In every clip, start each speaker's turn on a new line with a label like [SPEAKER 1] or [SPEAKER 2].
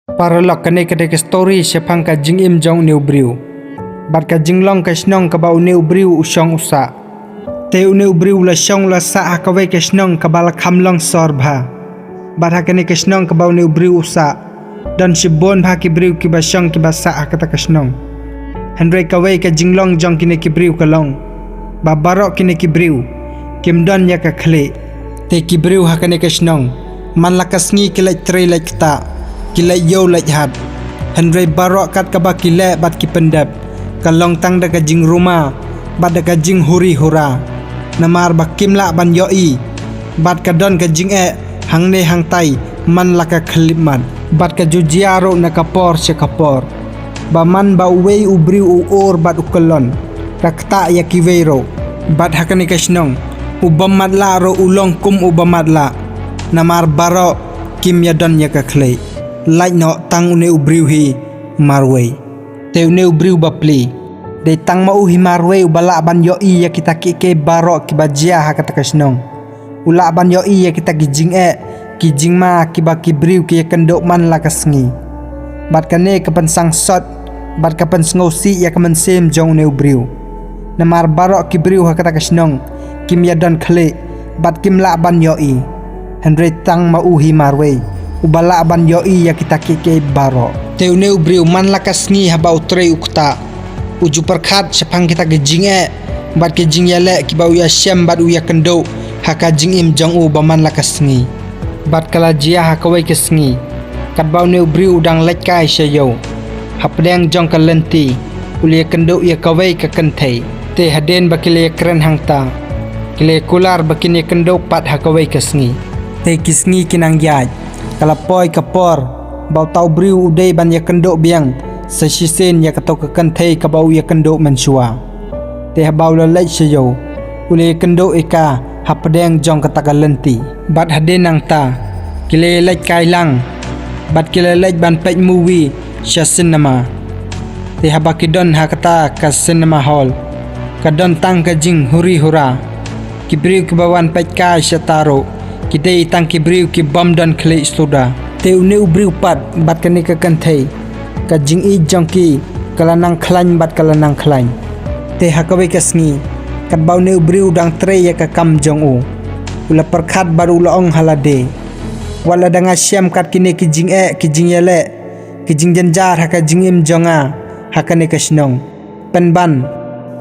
[SPEAKER 1] Paralok kane kade ke story sepang ka jing im jong neu briu. Bat ka jing long ka snong ka bau neu briu usong usa. Te neu briu la shong la sa ha ka wei ka snong ka bala kham long sor bha. Bat ha kane ka snong ka bau neu briu usa. Dan si bon bha ki briu ki ba shong ki ba sa ha ka ta ka snong. Henry ka wei ka jing long jong kine ki briu ka long. Ba barok kine ki briu. Kim don ya ka khle. Te ki briu ha kane ka snong. Man la ka sngi ki lai tre lai kta. Kilai yo lai hat Henry barok kat kaba kilai bat ki pendap kalong tang da jing rumah bat da jing huri hura namar bakim la ban yoi bat ka don ka jing hang ne hang tai man la ka khlimat bat ka jujiaro na kapor se kapor ba man ba wei ubri u or bat ukolon kakta ya kiwero bat hakani kasnong ubamat la ro ulong kum ubamat la namar barok kim ya don ya ka khlei like no tang une ubriu hi marway te une ubriu bapli de tang mau hi marway ubala ban yo i ya kita ke barok ki bajia ha kata kasnong ula ban yo i ya kita ki jing ma ki ba ki briu ki kendok man la kasngi bat kane kapan sang sot bat kapan sngosi ya kaman sem jong ne ubriu namar barok ki briu ha kata kasnong kim ya don khle bat kim la ban yo i Henry tang mau hi marway ubala ban yoi ya kita ke baro te une ubriu man la kasngi haba utre ukta uju perkhat sepang kita ke jing bat ke jing yale ki bau ya syam bat uya kendo haka jing im jong u baman la kasngi bat kala jia haka wei kasngi kat bau ne ubriu udang lek kai sayo hapdeng jong kalenti ulia kendo ya kawei ka kenthei te haden bakile kren hangta kile kular bakine kendo pat haka wei kasngi te kisngi kinang yaj kalapoi kapor bau tau briu udai ban ya kendok biang sesisen ya kato ke kenthei ka bau ya kendok mensua te bau la lek sayo ule kendok eka hapdeng jong kata lenti bat hade nang ta kile lek kai lang bat kile lek ban pek movie sha cinema te habakidon hakata ka cinema hall kadon tang ka jing huri hura kibriu ke bawan pek kai shataro kidei tang kibriu ki bom dan khle stoda te une ubriu pat bat kane ka kanthei ka jing I jongki kalanang khlain bat kalanang khlain te hakawe kasngi kat bau ne ubriu dang tre ya ka kam jong u ula perkhat baru laong halade wala danga syam kat kine ki jing yele ki jing janjar haka jing im jonga hakane kasnong penban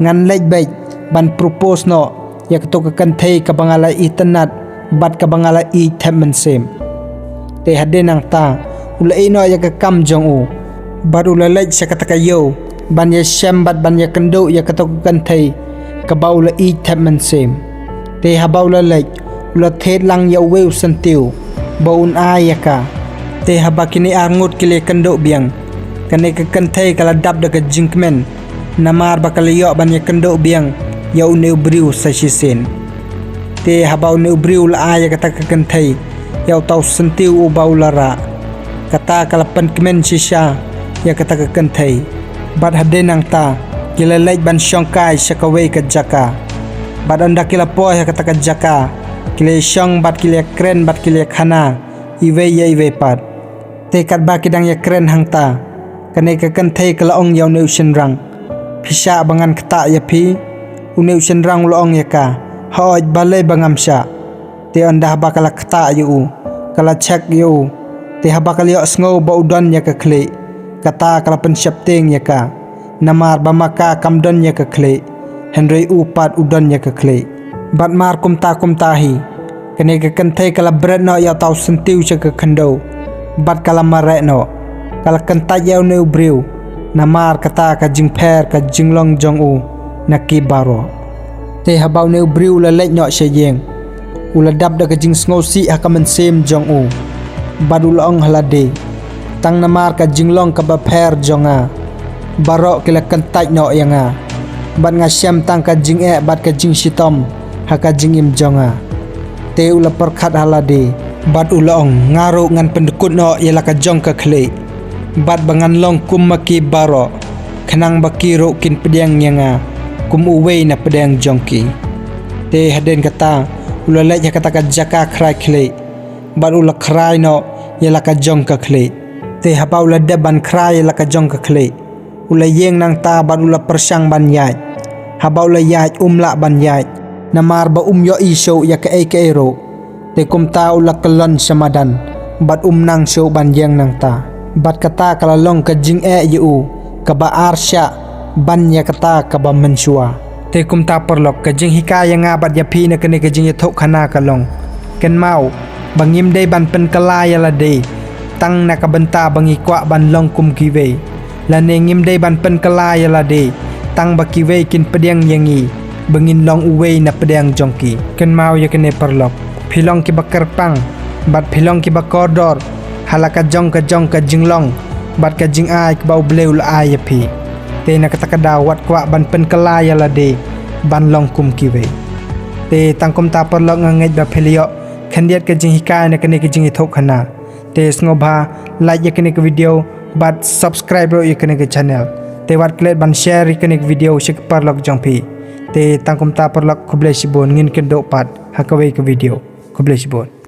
[SPEAKER 1] ngan lek baik ban propose no ya to ka kanthei ka bangala itanat bat ka bangala I themen sem te hade nang ta ula ino ya ka kam jong u bat ula lek sakata kayo ban ya syam bat ban ya kendo ya ka to kan thei ka baula I themen sem te ha baula lek ula thet lang ya weu sentiu baun a ya ka te ha bakini arngut kile kendo biang kane ka kan thei kala dab da ka jinkmen namar bakaliyo ban ya kendo biang ya une briu sa sisen te habau ne ubriu la aya kata kakenthei yau tau sentiu u baulara kata kalapan kemen sisa ya kata kakenthei bat hadenang ta kila lek ban syongkai syakawei ka jaka bat anda kila poh ya kata ka jaka kila syong bat kila kren bat kila khana iwe ya iwe pat te kat ba kidang ya kren hangta kane kakenthei kala ong yau ne usenrang pisa bangan kata ya pi une usenrang loong ya ka hoj balai bangamsya te anda bakala kata yu kala cek yu te habakal yo sngo ba udon ya ka khle kata kala pensyapteng ya ka namar bamaka kamdon ya ka khle Henry upat udon ya ka khle bat mar kumta hi kene ka kenthei kala bread no ya tau sentiu cha ka khendo bat kala mare no kala kenta yau ne ubriu namar kata ka jingpher ka jinglong jong u naki baro te habau ne ubriu la lek nyok sheyeng ula dab da ka jing sngosi hakaman sem jong u badula ong halade tang namar ka jinglong ka ba pher jonga barok kila kentaj no yanga bat nga syam tang ka jing bat ka jing sitom haka jing im jonga te ula perkhat halade bat ula ong ngaro ngan pendekut no yala ka jong ka khle bat bangan long kum maki baro khanang bakiro kin pediang yanga kum uwei na pedang jongki te haden kata ula lek kata ka jaka khrai khle bat ula khrai no yala ka jong ka khle te haba ula de ban krai la ka jong ka khle ula yeng nang ta ban ula persang ban yai haba ula yai la ban yai namar ba yo iso ya ka ero te kum ta ula kalon samadan bat nang show ban yeng nang ta bat kata kala long ka jing yu ka ba arsya ban ya kata ka ba mensua te kum ta perlok ka jing hikaya nga bat ya phi na kene ka jing ya thok khana ka long ken mau bangim dei ban pen kalaya la dei tang na ka benta bangi kwa ban long kum kiwe la ne ngim dei ban pen kalaya la dei tang ba kiwe kin pediang yangi bangin long uwe na pediang jongki ken mau ya kene perlok philong ki bakar pang bat philong ki bakodor halaka jong ka jinglong bat ka jing ai ka bau bleu la ai phi te na kata kada wat kwa ban pen kalaya la de ban long kum kiwe te tang kum ta perlok ngai ba phelio khandiat ka jing hikai na kene ka jing thok khana te sngoba like ya kene ka video bat subscribe ro ya kene ka channel te wat klet ban share ya kene ka video shik perlok jongphi te tang kum ta perlok khuble sibon ngin ken do pat hakawe ka video khuble sibon